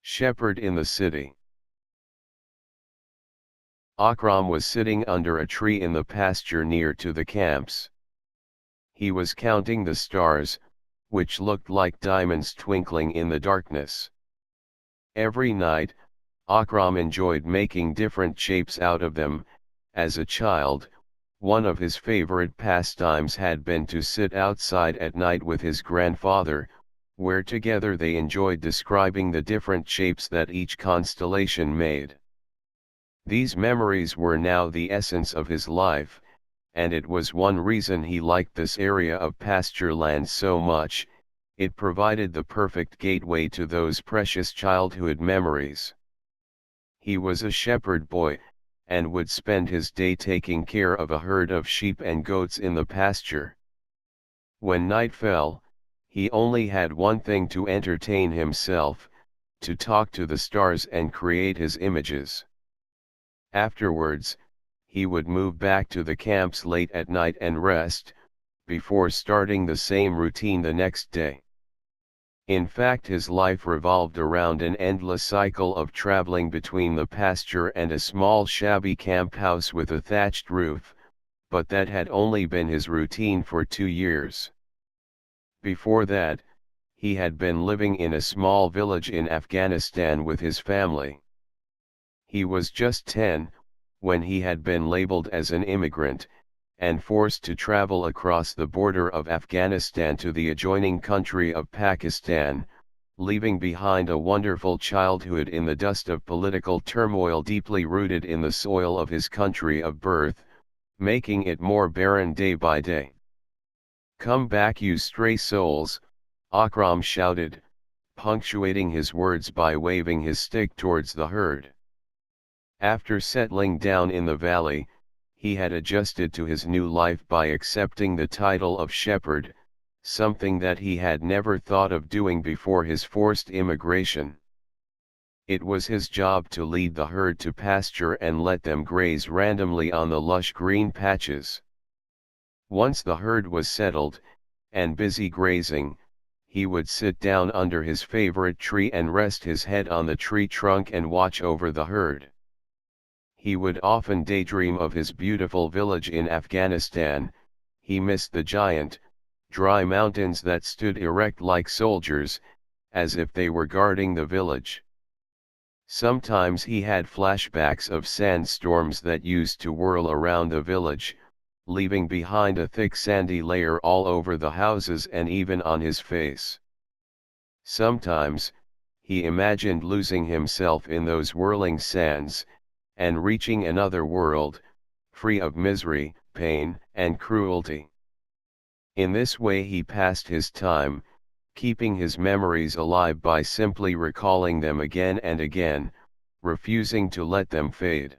Shepherd in the city. Akram was sitting under a tree in the pasture near to the camps. He was counting the stars, which looked like diamonds twinkling in the darkness. Every night, Akram enjoyed making different shapes out of them. As a child, one of his favorite pastimes had been to sit outside at night with his grandfather, where together they enjoyed describing the different shapes that each constellation made. These memories were now the essence of his life, and it was one reason he liked this area of pasture land so much. It provided the perfect gateway to those precious childhood memories. He was a shepherd boy, and would spend his day taking care of a herd of sheep and goats in the pasture. When night fell, he only had one thing to entertain himself: to talk to the stars and create his images. Afterwards, he would move back to the camps late at night and rest, before starting the same routine the next day. In fact, his life revolved around an endless cycle of traveling between the pasture and a small shabby camp house with a thatched roof, but that had only been his routine for 2 years. Before that, he had been living in a small village in Afghanistan with his family. He was just 10, when he had been labeled as an immigrant, and forced to travel across the border of Afghanistan to the adjoining country of Pakistan, leaving behind a wonderful childhood in the dust of political turmoil deeply rooted in the soil of his country of birth, making it more barren day by day. "Come back, you stray souls," Akram shouted, punctuating his words by waving his stick towards the herd. After settling down in the valley, he had adjusted to his new life by accepting the title of shepherd, something that he had never thought of doing before his forced immigration. It was his job to lead the herd to pasture and let them graze randomly on the lush green patches. Once the herd was settled, and busy grazing, he would sit down under his favorite tree and rest his head on the tree trunk and watch over the herd. He would often daydream of his beautiful village in Afghanistan. He missed the giant, dry mountains that stood erect like soldiers, as if they were guarding the village. Sometimes he had flashbacks of sandstorms that used to whirl around the village, leaving behind a thick sandy layer all over the houses and even on his face. Sometimes, he imagined losing himself in those whirling sands, and reaching another world, free of misery, pain, and cruelty. In this way he passed his time, keeping his memories alive by simply recalling them again and again, refusing to let them fade.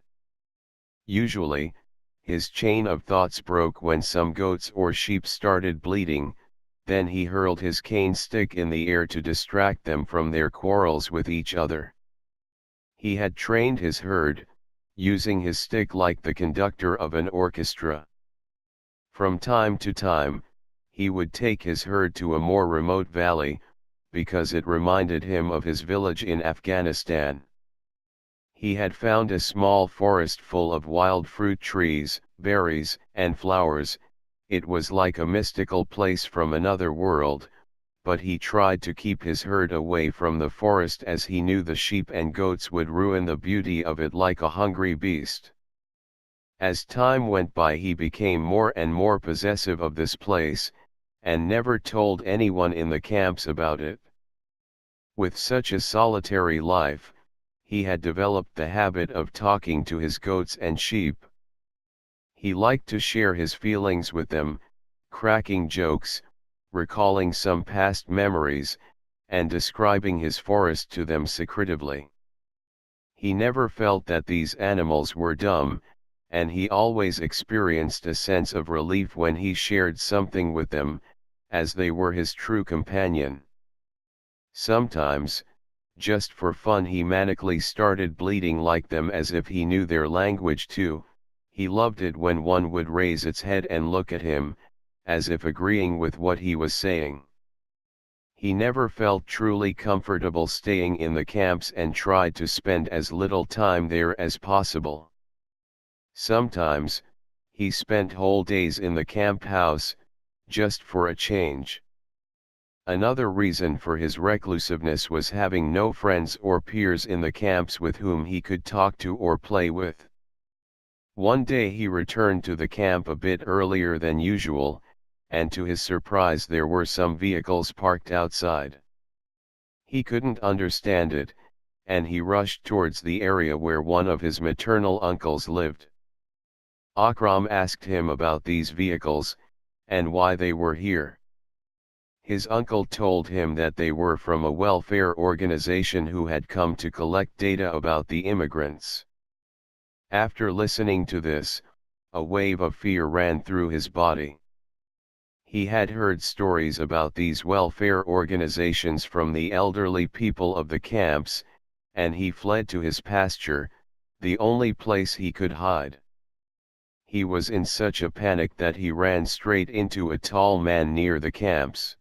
Usually, his chain of thoughts broke when some goats or sheep started bleeding. Then he hurled his cane stick in the air to distract them from their quarrels with each other. He had trained his herd, using his stick like the conductor of an orchestra. From time to time, he would take his herd to a more remote valley, because it reminded him of his village in Afghanistan. He had found a small forest full of wild fruit trees, berries, and flowers. It was like a mystical place from another world, but he tried to keep his herd away from the forest as he knew the sheep and goats would ruin the beauty of it like a hungry beast. As time went by, he became more and more possessive of this place, and never told anyone in the camps about it. With such a solitary life, he had developed the habit of talking to his goats and sheep. He liked to share his feelings with them, cracking jokes, recalling some past memories, and describing his forest to them secretively. He never felt that these animals were dumb, and he always experienced a sense of relief when he shared something with them, as they were his true companion. Sometimes, just for fun, he manically started bleating like them as if he knew their language too. He loved it when one would raise its head and look at him, as if agreeing with what he was saying. He never felt truly comfortable staying in the camps and tried to spend as little time there as possible. Sometimes, he spent whole days in the camp house, just for a change. Another reason for his reclusiveness was having no friends or peers in the camps with whom he could talk to or play with. One day he returned to the camp a bit earlier than usual, and to his surprise there were some vehicles parked outside. He couldn't understand it, and he rushed towards the area where one of his maternal uncles lived. Akram asked him about these vehicles, and why they were here. His uncle told him that they were from a welfare organization who had come to collect data about the immigrants. After listening to this, a wave of fear ran through his body. He had heard stories about these welfare organizations from the elderly people of the camps, and he fled to his pasture, the only place he could hide. He was in such a panic that he ran straight into a tall man near the camps.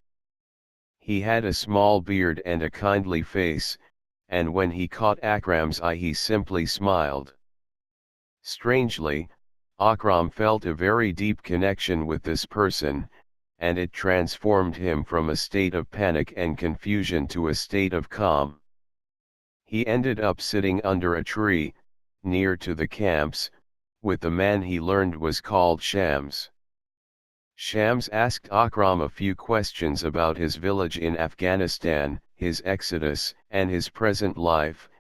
He had a small beard and a kindly face, and when he caught Akram's eye he simply smiled. Strangely, Akram felt a very deep connection with this person, and it transformed him from a state of panic and confusion to a state of calm. He ended up sitting under a tree, near to the camps, with the man he learned was called Shams. Shams asked Akram a few questions about his village in Afghanistan, his exodus, and his present life,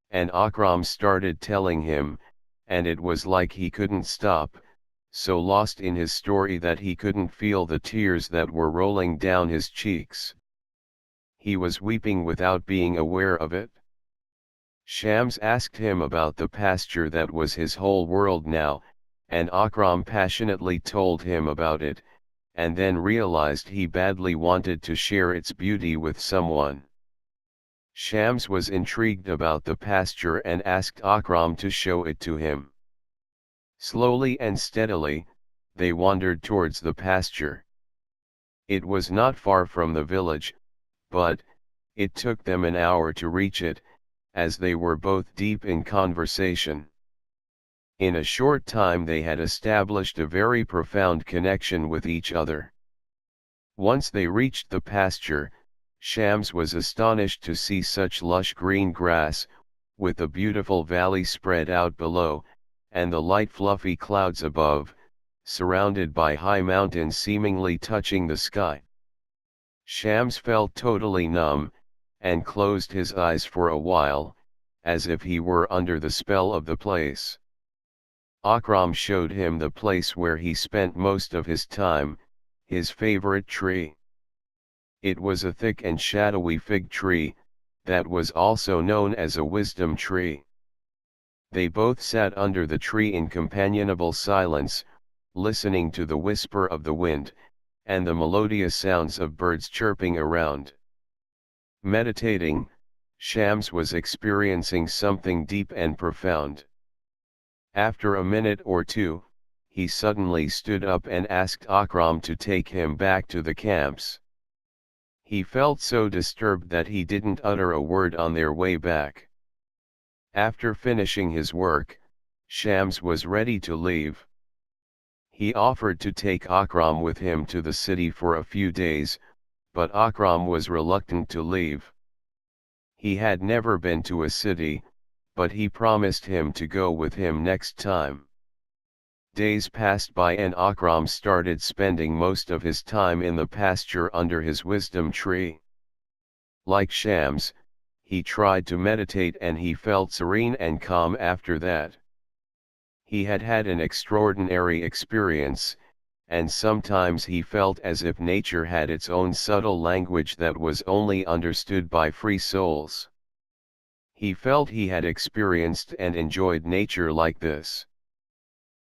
and Akram started telling him, and it was like he couldn't stop, so lost in his story that he couldn't feel the tears that were rolling down his cheeks. He was weeping without being aware of it. Shams asked him about the pasture that was his whole world now, and Akram passionately told him about it, and then realized he badly wanted to share its beauty with someone. Shams was intrigued about the pasture and asked Akram to show it to him. Slowly and steadily, they wandered towards the pasture. It was not far from the village, but it took them an hour to reach it, as they were both deep in conversation. In a short time they had established a very profound connection with each other. Once they reached the pasture, Shams was astonished to see such lush green grass, with a beautiful valley spread out below, and the light fluffy clouds above, surrounded by high mountains seemingly touching the sky. Shams felt totally numb, and closed his eyes for a while, as if he were under the spell of the place. Akram showed him the place where he spent most of his time, his favorite tree. It was a thick and shadowy fig tree, that was also known as a wisdom tree. They both sat under the tree in companionable silence, listening to the whisper of the wind, and the melodious sounds of birds chirping around. Meditating, Shams was experiencing something deep and profound. After a minute or two, he suddenly stood up and asked Akram to take him back to the camps. He felt so disturbed that he didn't utter a word on their way back. After finishing his work, Shams was ready to leave. He offered to take Akram with him to the city for a few days, but Akram was reluctant to leave. He had never been to a city, but he promised him to go with him next time. Days passed by and Akram started spending most of his time in the pasture under his wisdom tree. Like Shams, he tried to meditate and he felt serene and calm after that. He had had an extraordinary experience, and sometimes he felt as if nature had its own subtle language that was only understood by free souls. He felt he had experienced and enjoyed nature like this.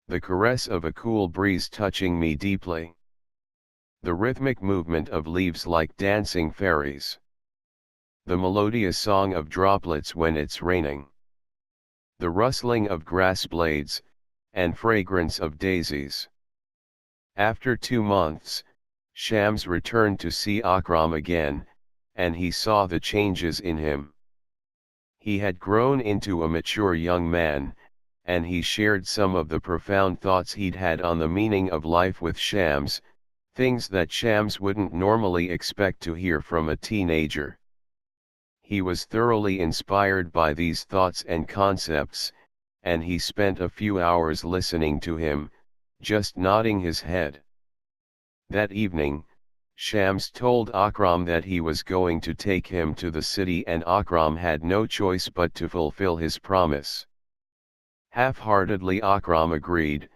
The caress of a cool breeze touching me deeply. The rhythmic movement of leaves like dancing fairies. The melodious song of droplets when it's raining. The rustling of grass blades, and fragrance of daisies. After 2 months, Shams returned to see Akram again, and he saw the changes in him. He had grown into a mature young man, and he shared some of the profound thoughts he'd had on the meaning of life with Shams, things that Shams wouldn't normally expect to hear from a teenager. He was thoroughly inspired by these thoughts and concepts, and he spent a few hours listening to him, just nodding his head. That evening, Shams told Akram that he was going to take him to the city, and Akram had no choice but to fulfill his promise. Half-heartedly Akram agreed,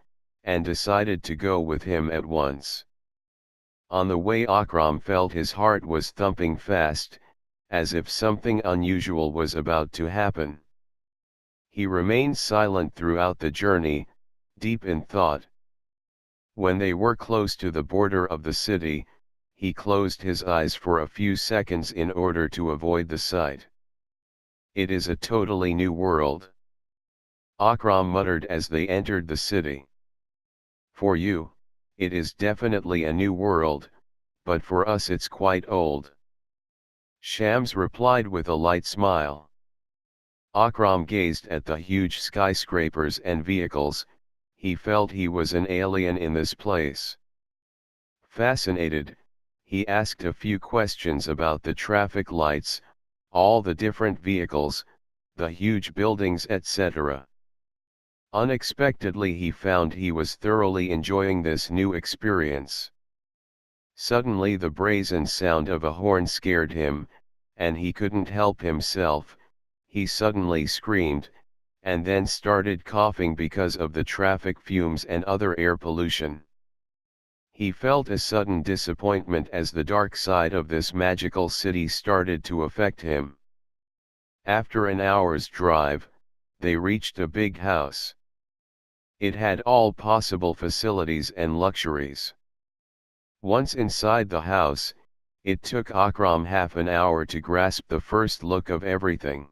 and decided to go with him at once. On the way Akram felt his heart was thumping fast, as if something unusual was about to happen. He remained silent throughout the journey, deep in thought. When they were close to the border of the city, he closed his eyes for a few seconds in order to avoid the sight. It is a totally new world, Akram muttered as they entered the city. For you, it is definitely a new world, but for us it's quite old. Shams replied with a light smile. Akram gazed at the huge skyscrapers and vehicles. He felt he was an alien in this place. Fascinated, he asked a few questions about the traffic lights, all the different vehicles, the huge buildings, etc. Unexpectedly he found he was thoroughly enjoying this new experience. Suddenly the brazen sound of a horn scared him, and he couldn't help himself. He suddenly screamed, and then started coughing because of the traffic fumes and other air pollution. He felt a sudden disappointment as the dark side of this magical city started to affect him. After an hour's drive, they reached a big house. It had all possible facilities and luxuries. Once inside the house, it took Akram half an hour to grasp the first look of everything.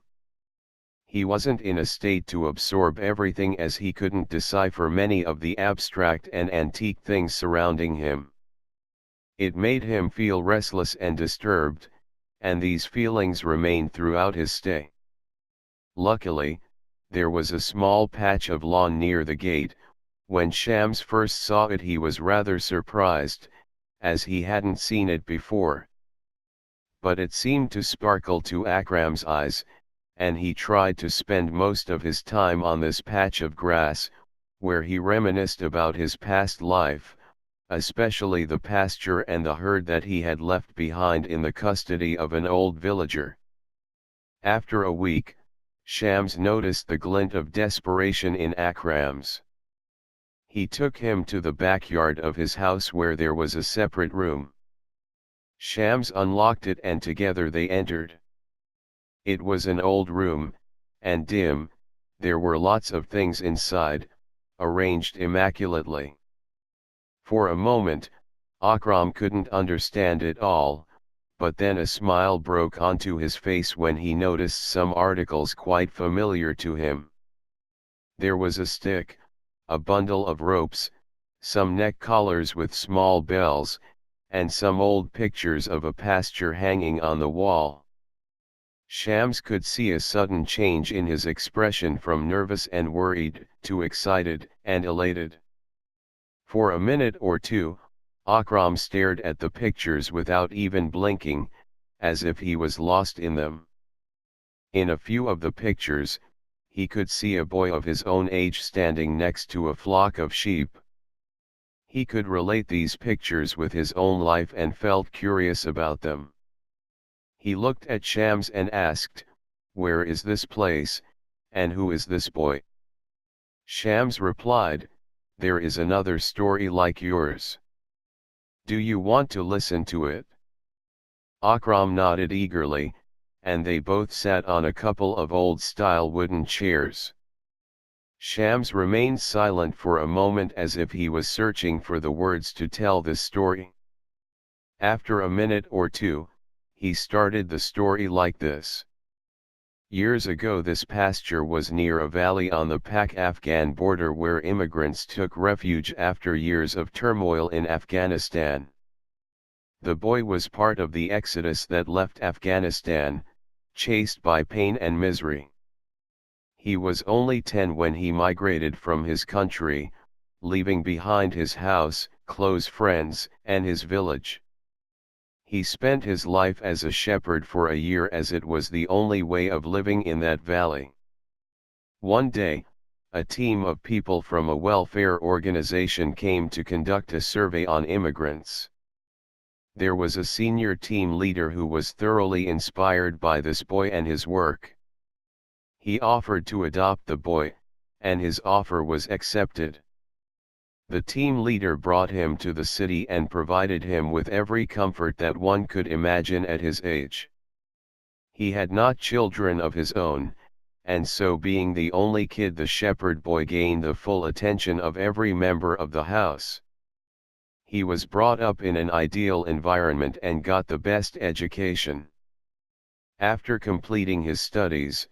He wasn't in a state to absorb everything as he couldn't decipher many of the abstract and antique things surrounding him. It made him feel restless and disturbed, and these feelings remained throughout his stay. Luckily, there was a small patch of lawn near the gate. When Shams first saw it he was rather surprised, as he hadn't seen it before. But it seemed to sparkle to Akram's eyes, and he tried to spend most of his time on this patch of grass, where he reminisced about his past life, especially the pasture and the herd that he had left behind in the custody of an old villager. After a week, Shams noticed the glint of desperation in Akram's. He took him to the backyard of his house where there was a separate room. Shams unlocked it and together they entered. It was an old room, and dim. There were lots of things inside, arranged immaculately. For a moment, Akram couldn't understand it all, but then a smile broke onto his face when he noticed some articles quite familiar to him. There was a stick, a bundle of ropes, some neck collars with small bells, and some old pictures of a pasture hanging on the wall. Shams could see a sudden change in his expression from nervous and worried to excited and elated. For a minute or two, Akram stared at the pictures without even blinking, as if he was lost in them. In a few of the pictures, he could see a boy of his own age standing next to a flock of sheep. He could relate these pictures with his own life and felt curious about them. He looked at Shams and asked, "Where is this place, and who is this boy?" Shams replied, "There is another story like yours. Do you want to listen to it?" Akram nodded eagerly, and they both sat on a couple of old-style wooden chairs. Shams remained silent for a moment as if he was searching for the words to tell this story. After a minute or two, he started the story like this. Years ago this pasture was near a valley on the Pak-Afghan border where immigrants took refuge after years of turmoil in Afghanistan. The boy was part of the exodus that left Afghanistan, chased by pain and misery. He was only 10 when he migrated from his country, leaving behind his house, close friends, and his village. He spent his life as a shepherd for a year as it was the only way of living in that valley. One day, a team of people from a welfare organization came to conduct a survey on immigrants. There was a senior team leader who was thoroughly inspired by this boy and his work. He offered to adopt the boy, and his offer was accepted. The team leader brought him to the city and provided him with every comfort that one could imagine at his age. He had not children of his own, and so being the only kid, the shepherd boy gained the full attention of every member of the house. He was brought up in an ideal environment and got the best education. After completing his studies,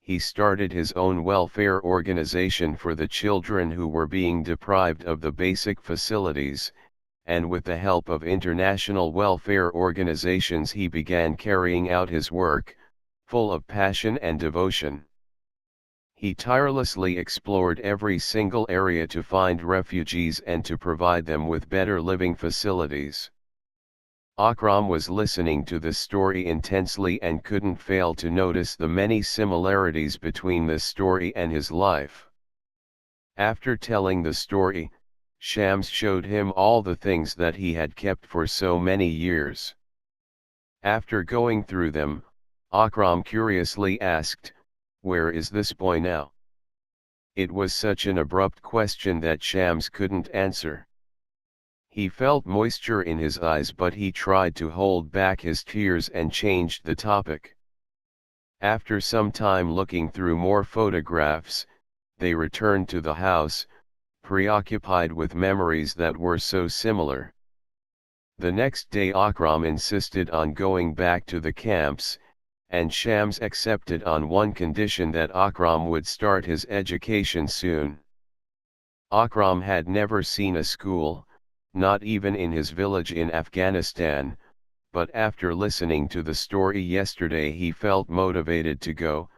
he started his own welfare organization for the children who were being deprived of the basic facilities, and with the help of international welfare organizations he began carrying out his work, full of passion and devotion. He tirelessly explored every single area to find refugees and to provide them with better living facilities. Akram was listening to this story intensely and couldn't fail to notice the many similarities between this story and his life. After telling the story, Shams showed him all the things that he had kept for so many years. After going through them, Akram curiously asked, "Where is this boy now?" It was such an abrupt question that Shams couldn't answer. He felt moisture in his eyes, but he tried to hold back his tears and changed the topic. After some time looking through more photographs, they returned to the house, preoccupied with memories that were so similar. The next day Akram insisted on going back to the camps, and Shams accepted on one condition, that Akram would start his education soon. Akram had never seen a school, not even in his village in Afghanistan, but after listening to the story yesterday he felt motivated to go,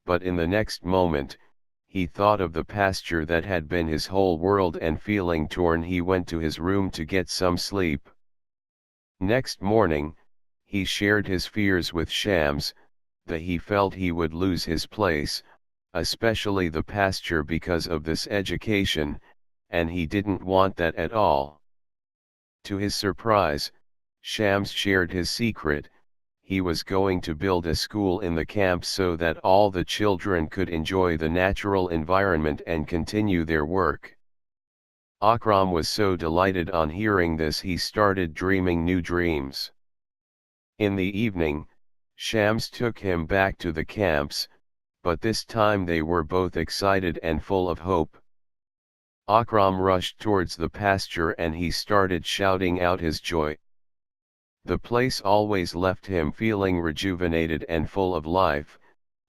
but in the next moment, he thought of the pasture that had been his whole world, and feeling torn he went to his room to get some sleep. Next morning, he shared his fears with Shams, that he felt he would lose his place, especially the pasture, because of this education, and he didn't want that at all. To his surprise, Shams shared his secret. He was going to build a school in the camp so that all the children could enjoy the natural environment and continue their work. Akram was so delighted on hearing this he started dreaming new dreams. In the evening, Shams took him back to the camps, but this time they were both excited and full of hope. Akram rushed towards the pasture and he started shouting out his joy. The place always left him feeling rejuvenated and full of life,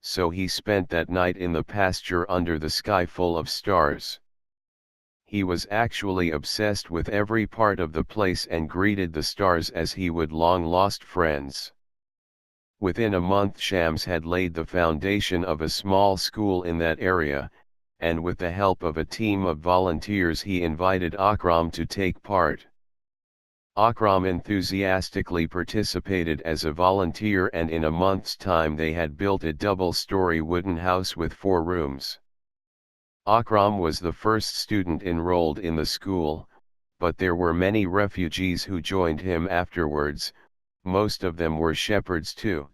so he spent that night in the pasture under the sky full of stars. He was actually obsessed with every part of the place and greeted the stars as he would long-lost friends. Within a month Shams had laid the foundation of a small school in that area, and with the help of a team of volunteers he invited Akram to take part. Akram enthusiastically participated as a volunteer, and in a month's time they had built a double-story wooden house with 4 rooms. Akram was the first student enrolled in the school, but there were many refugees who joined him afterwards. Most of them were shepherds too.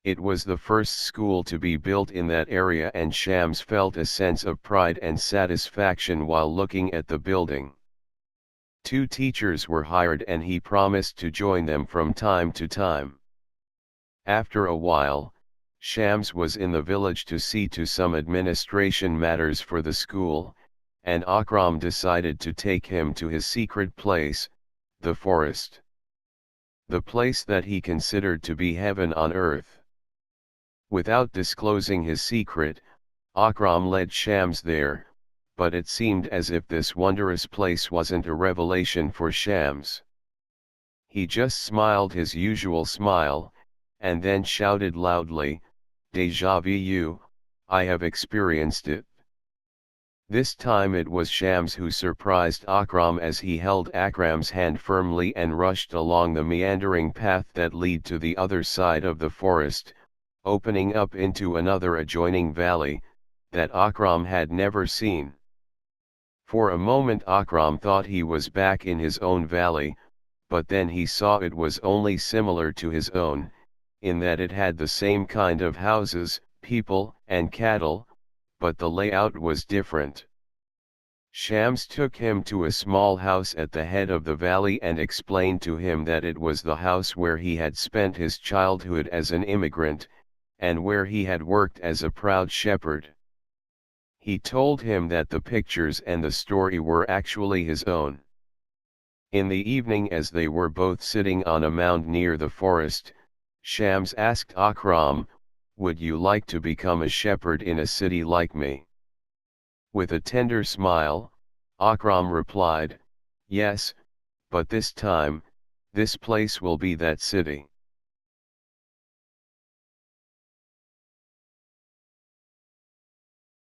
It was the first school to be built in that area, and Shams felt a sense of pride and satisfaction while looking at the building. 2 teachers were hired and he promised to join them from time to time. After a while, Shams was in the village to see to some administration matters for the school, and Akram decided to take him to his secret place, the forest. The place that he considered to be heaven on earth. Without disclosing his secret, Akram led Shams there, but it seemed as if this wondrous place wasn't a revelation for Shams. He just smiled his usual smile, and then shouted loudly, "Déjà vu, I have experienced it." This time it was Shams who surprised Akram as he held Akram's hand firmly and rushed along the meandering path that led to the other side of the forest, opening up into another adjoining valley, that Akram had never seen. For a moment Akram thought he was back in his own valley, but then he saw it was only similar to his own, in that it had the same kind of houses, people, and cattle, but the layout was different. Shams took him to a small house at the head of the valley and explained to him that it was the house where he had spent his childhood as an immigrant, and where he had worked as a proud shepherd. He told him that the pictures and the story were actually his own. In the evening, as they were both sitting on a mound near the forest, Shams asked Akram, "Would you like to become a shepherd in a city like me?" With a tender smile, Akram replied, "Yes, but this time, this place will be that city."